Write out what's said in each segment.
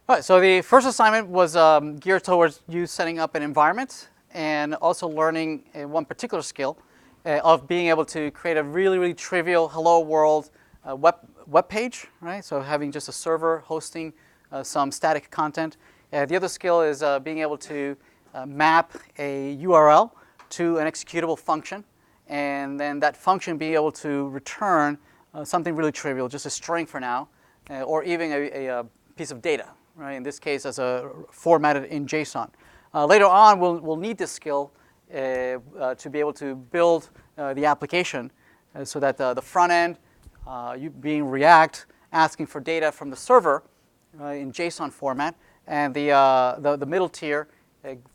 All right, so the first assignment was geared towards you setting up an environment and also learning one particular skill of being able to create a really, really trivial hello world web page, right? So having just a server hosting some static content. The other skill is being able to map a URL to an executable function, and then that function being able to return something really trivial, just a string for now, or even a piece of data, right? In this case, as a formatted in JSON. Later on, we'll need this skill to be able to build the application so that the front end, you being React, asking for data from the server in JSON format, and the middle tier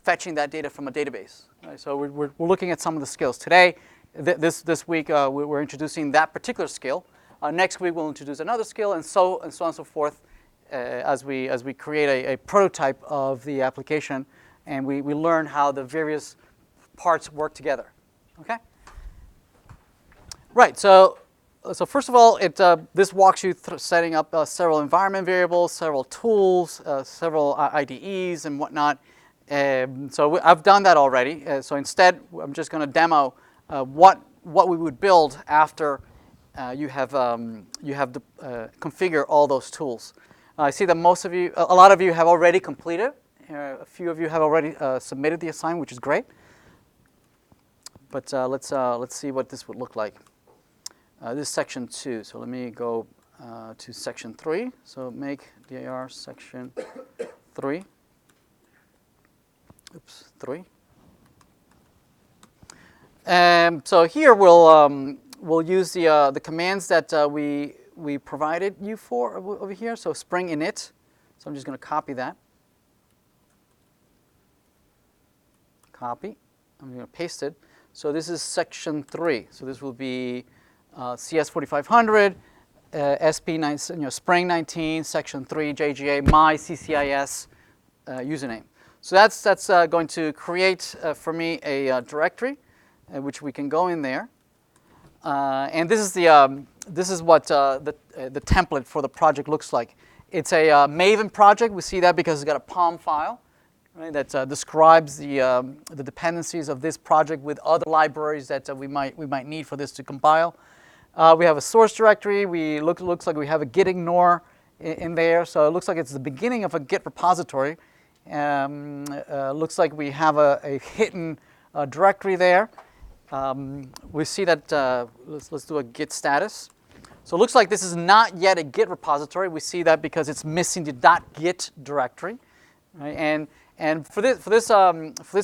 fetching that data from a database. Right? So we're looking at some of the skills today. This week we're introducing that particular skill. Next week we'll introduce another skill, and so on and so forth, as we create a prototype of the application, and we learn how the various parts work together. Okay. Right. So first of all, this walks you through setting up several environment variables, several tools, several IDEs, and whatnot. So I've done that already. So instead, I'm just going to demo what we would build after you have configure all those tools. I see that a lot of you have already completed. A few of you have already submitted the assignment, which is great. But let's see what this would look like. This is section 2. So let me go to section 3. So make dir section 3. Oops, 3. So here we'll use the commands that we provided you for over here. So Spring init. So I'm just going to copy that. Copy. I'm going to paste it. So this is section 3. So this will be CS4500, SP9, Spring 19, section 3, JGA, my CCIS username. So that's going to create for me a directory, which we can go in there. And this is what the template for the project looks like. It's a Maven project. We see that because it's got a POM file, right, that describes the dependencies of this project with other libraries that we might need for this to compile. We have a source directory. Looks like we have a git ignore in there. So it looks like it's the beginning of a Git repository. Looks like we have a hidden directory there. We see that, let's do a Git status. So it looks like this is not yet a Git repository. We see that because it's missing the .git directory. Right? And for this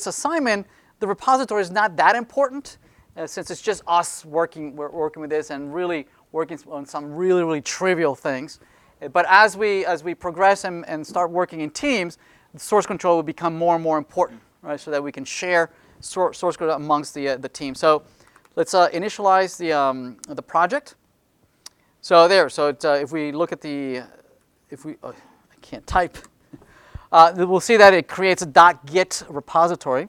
assignment, the repository is not that important since it's just us working with this and really working on some really, really trivial things. But as we progress and start working in teams, the source control will become more and more important, right? So that we can share source code amongst the team. So let's initialize the project. So there. So if we look at I can't type. We'll see that it creates a .git repository,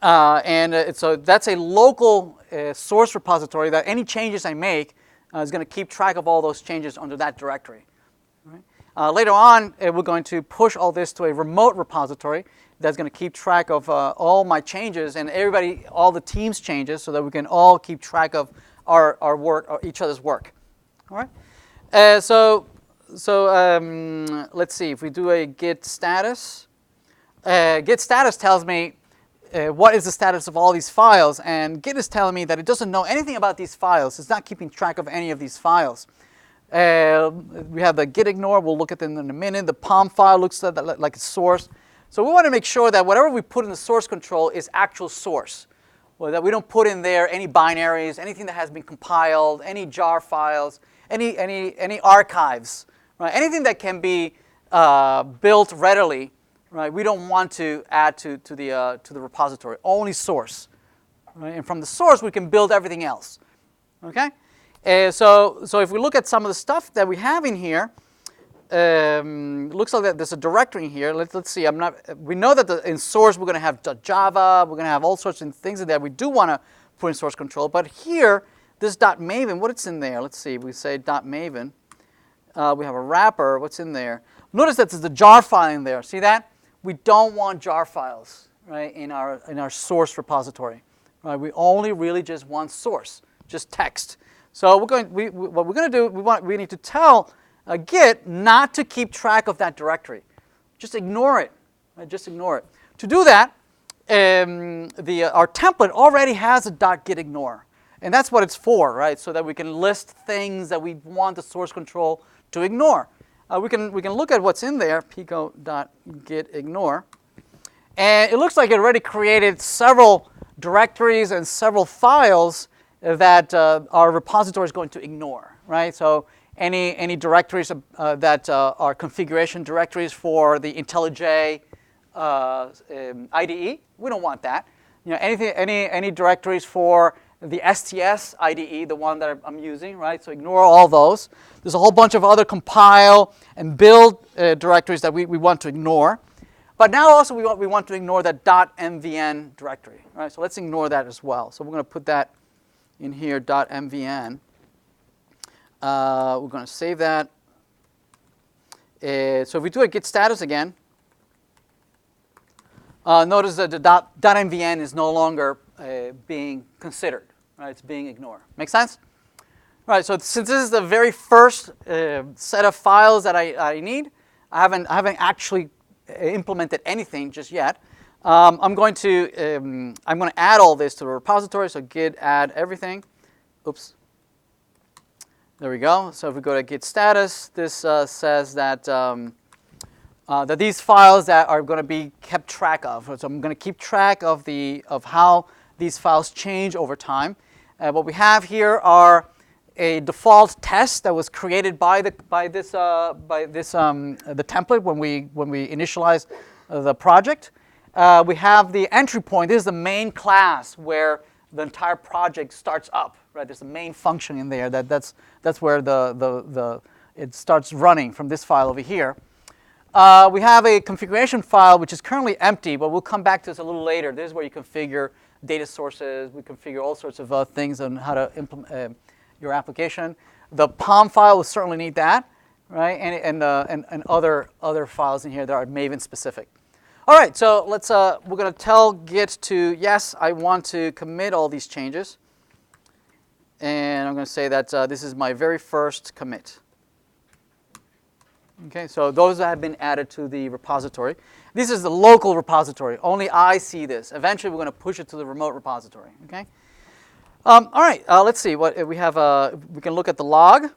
so that's a local source repository that any changes I make is going to keep track of all those changes under that directory. Right? Later on, we're going to push all this to a remote repository that's going to keep track of all my changes and all the team's changes, so that we can all keep track of our work, or each other's work. All right. So let's see if we do a Git status. Git status tells me what is the status of all these files, and Git is telling me that it doesn't know anything about these files. It's not keeping track of any of these files. We have the git ignore. We'll look at them in a minute. The POM file looks like a source. So we want to make sure that whatever we put in the source control is actual source. Well, that we don't put in there any binaries, anything that has been compiled, any jar files, any archives, right? Anything that can be built readily, right? We don't want to add to the repository. Only source, right? And from the source we can build everything else. Okay. So if we look at some of the stuff that we have in here, looks like that there's a directory in here. Let's see. We know that in source we're going to have Java. We're going to have all sorts of things in there. We do want to put in source control. But here, this .maven, what's in there? Let's see. We say .maven. We have a wrapper. What's in there? Notice that there's a jar file in there. See that? We don't want jar files, right, in our source repository. Right? We only really just want source, just text. So what we're going to do, we need to tell Git not to keep track of that directory. Just ignore it. Right? Just ignore it. To do that, our template already has a .git ignore. And that's what it's for, right? So that we can list things that we want the source control to ignore. We can look at what's in there, pico.git ignore. And it looks like it already created several directories and several files that our repository is going to ignore, right? So any directories that are configuration directories for the IntelliJ IDE, we don't want that. You know, any directories for the STS IDE, the one that I'm using, right? So ignore all those. There's a whole bunch of other compile and build directories that we want to ignore. But now also we want to ignore that .mvn directory, right? So let's ignore that as well. So we're going to put that in here, .mvn. We're going to save that. So if we do a git status again, notice that the .mvn is no longer being considered. Right, it's being ignored. Make sense? Right. So since this is the very first set of files that I need, I haven't actually implemented anything just yet. I'm going to add all this to the repository. So git add everything. Oops. There we go. So if we go to git status, this says that that these files that are going to be kept track of. So I'm going to keep track of how these files change over time. What we have here are a default test that was created by the template when we initialized the project. We have the entry point. This is the main class where the entire project starts up. Right? There's a main function in there that's where it starts running from this file over here. We have a configuration file which is currently empty, but we'll come back to this a little later. This is where you configure data sources. We configure all sorts of things on how to implement your application. The POM file will certainly need that, right? And other files in here that are Maven specific. All right, so we're going to tell Git to yes, I want to commit all these changes, and I'm going to say that this is my very first commit. Okay, so those have been added to the repository. This is the local repository. Only I see this. Eventually, we're going to push it to the remote repository. Okay. All right. Let's see what we have. We can look at the log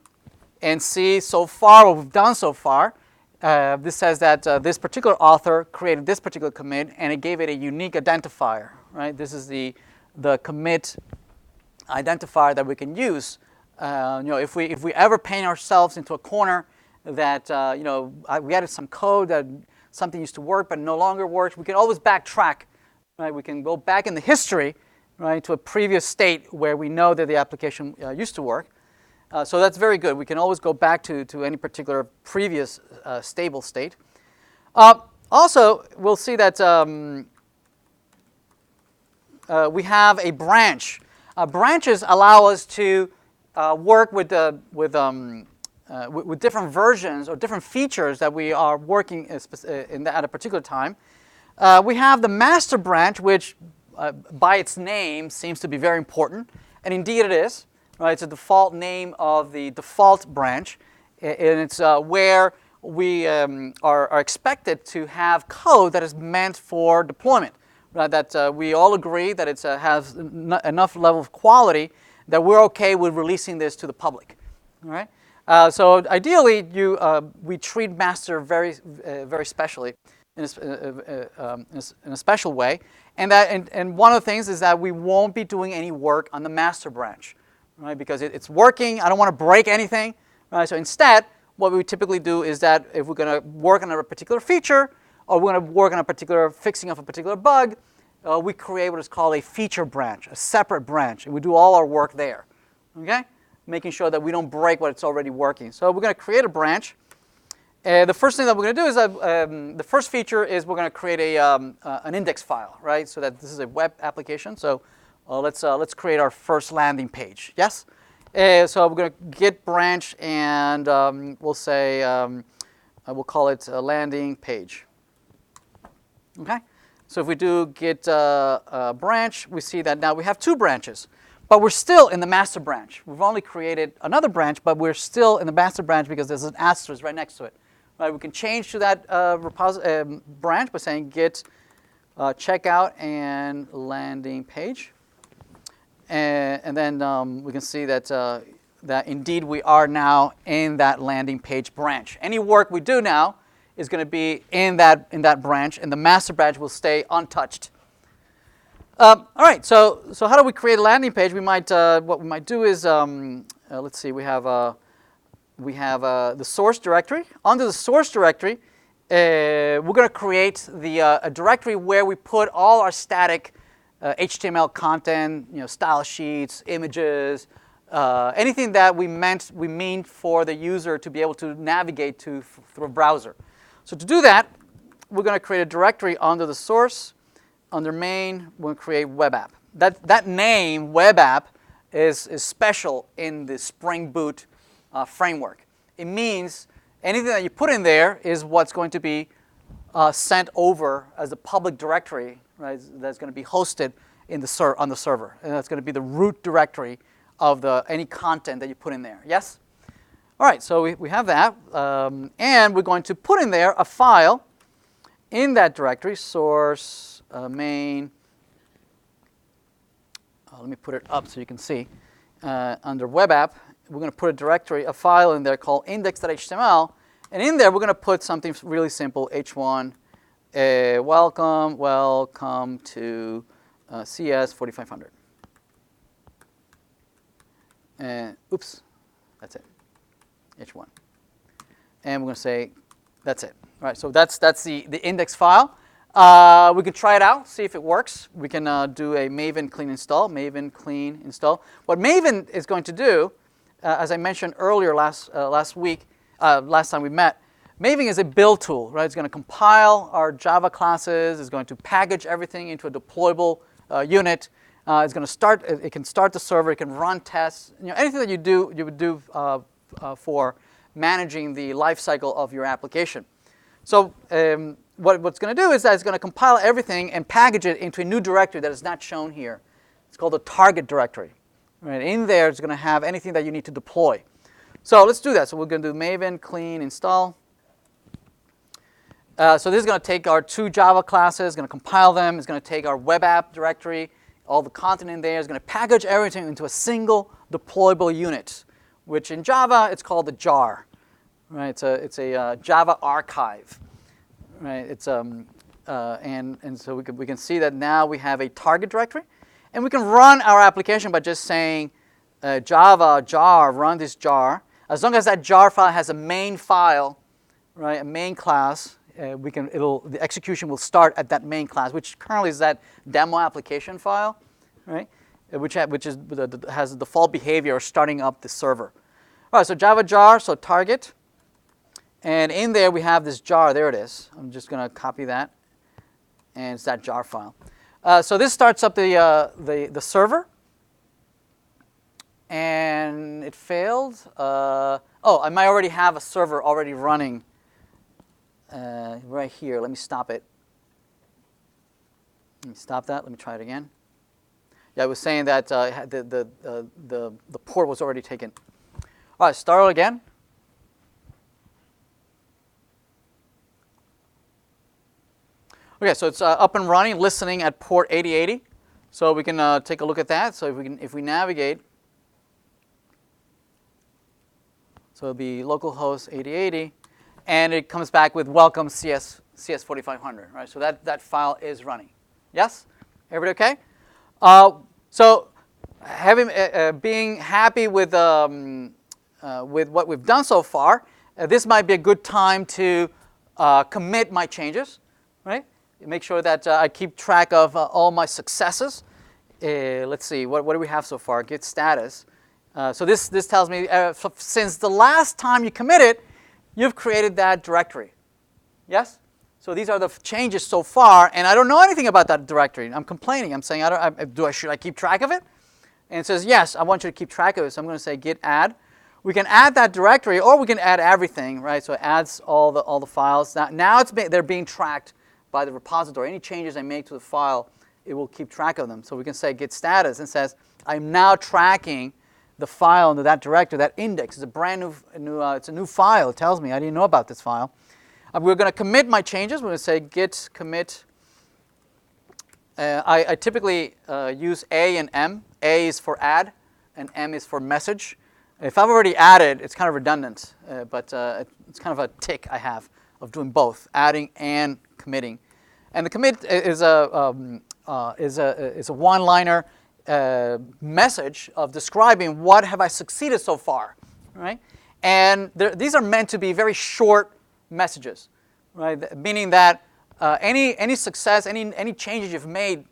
and see so far what we've done so far. This says that this particular author created this particular commit, and it gave it a unique identifier. Right. This is the commit identifier that we can use. If we ever paint ourselves into a corner that we added some code that something used to work but no longer works, we can always backtrack, right? We can go back in the history, right, to a previous state where we know that the application used to work. So that's very good. We can always go back to any particular previous stable state. Also, we'll see that we have a branch. Branches allow us to work with different versions or different features that we are working at a particular time. We have the master branch, which by its name seems to be very important, and indeed it is. Right? It's a default name of the default branch, and it's where we are expected to have code that is meant for deployment. Right? That we all agree that it has enough level of quality that we're okay with releasing this to the public. All right? So ideally, we treat master very specially in a special way, and one of the things is that we won't be doing any work on the master branch, right? Because it's working. I don't want to break anything, right? So instead, what we typically do is that if we're going to work on a particular feature or we're going to work on a particular fixing of a particular bug, we create what is called a feature branch, a separate branch, and we do all our work there. Okay. Making sure that we don't break what it's already working. So we're going to create a branch. The first thing that we're going to do is the first feature is we're going to create an index file, right? So that this is a web application. So let's create our first landing page. Yes. So we're going to git branch, and we'll say we'll call it a landing page. Okay? So if we do git branch, we see that now we have 2 branches. But we're still in the master branch. We've only created another branch, but we're still in the master branch because there's an asterisk right next to it. Right? We can change to that branch by saying git checkout and landing page. And then we can see that, that indeed we are now in that landing page branch. Any work we do now is going to be in that branch, and the master branch will stay untouched. All right, so how do we create a landing page? We might what we might do is let's see. We have the source directory. Under the source directory, we're going to create a directory where we put all our static HTML content, style sheets, images, anything that we mean for the user to be able to navigate to through a browser. So to do that, we're going to create a directory under the source. Under main, we're going to create web app. That name, web app, is special in the Spring Boot framework. It means anything that you put in there is what's going to be sent over as a public directory, right? That's going to be hosted on the server, and that's going to be the root directory of any content that you put in there. Yes? All right. So we have that, and we're going to put in there a file in that directory, source. Main, let me put it up so you can see. Under web app, we're going to put a file in there called index.html, and in there we're going to put something really simple, h1, welcome to CS 4500. And oops, that's it, h1. And we're going to say that's it. All right, so that's the index file. We can try it out, see if it works. We can do a Maven clean install. Maven clean install. What Maven is going to do, as I mentioned earlier last time we met, Maven is a build tool, right? It's going to compile our Java classes. It's going to package everything into a deployable unit. It's going to start. It can start the server. It can run tests. Anything that you would do for managing the life cycle of your application. So what's going to do is that it's going to compile everything and package it into a new directory that is not shown here. It's called a target directory. Right? In there, it's going to have anything that you need to deploy. So let's do that. So we're going to do Maven clean install. So this is going to take our 2 Java classes, going to compile them. It's going to take our web app directory, all the content in there. It's going to package everything into a single deployable unit, which in Java, it's called a jar. Right? It's a Java archive. Right? It's and so we can see that now we have a target directory, and we can run our application by just saying Java jar, run this jar. As long as that jar file has a main file, right, a main class, the execution will start at that main class, which currently is that demo application file, right, which has the default behavior of starting up the server. All right, so Java jar, so target. And in there we have this jar. There it is. I'm just going to copy that, and it's that jar file. So this starts up the server, and it failed. I might already have a server already running right here. Let me stop it. Let me stop that. Let me try it again. Yeah, I was saying that the port was already taken. All right, start again. Okay, so it's up and running, listening at port 8080. So we can take a look at that. So if we navigate, so it'll be localhost 8080, and it comes back with welcome CS 4500. Right, so that file is running. Yes, everybody okay? So being happy with what we've done so far, this might be a good time to commit my changes, right? Make sure that I keep track of all my successes. Let's see, what do we have so far? Git status. So this tells me since the last time you committed, you've created that directory. Yes? So these are the changes so far, and I don't know anything about that directory. I'm complaining. I'm saying, should I keep track of it? And it says, yes, I want you to keep track of it. So I'm going to say git add. We can add that directory, or we can add everything, right? So it adds all the files. Now they're being tracked by the repository. Any changes I make to the file, it will keep track of them. So we can say git status and says, I'm now tracking the file into that directory, that index. It's a brand new it's a new file. It tells me I didn't know about this file. We're going to commit my changes. We're going to say git commit. I typically use A and M. A is for add, and M is for message. If I've already added, it's kind of redundant, but it's kind of a tick I have of doing both, adding and committing. And the commit is a one-liner message of describing what have I succeeded so far, right? And these are meant to be very short messages, right? Meaning that any success, any changes you've made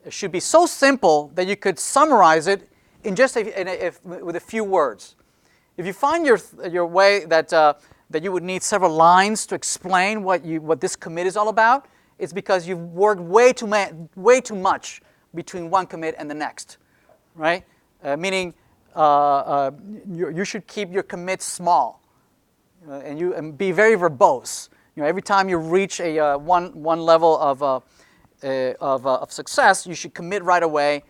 should be so simple that you could summarize it in just with a few words. If you find your way that you would need several lines to explain what this commit is all about, it's because you've worked way too much between one commit and the next, right? Meaning you should keep your commits small and be very verbose. Every time you reach a one level of success, you should commit right away.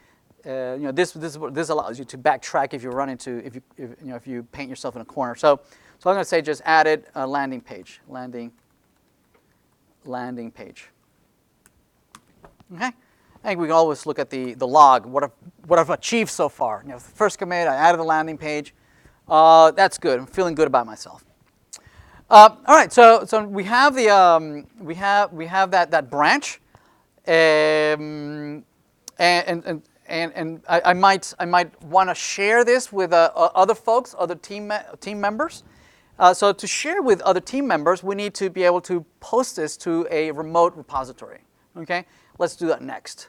This allows you to backtrack if you run into if you paint yourself in a corner. So I'm going to say just added a landing page. Landing page. Okay. I think we can always look at the log. What I've achieved so far. The first commit, I added the landing page. That's good. I'm feeling good about myself. All right. So we have the we have that branch, and I might want to share this with other folks, other team members. So to share with other team members, we need to be able to post this to a remote repository. Okay, let's do that next.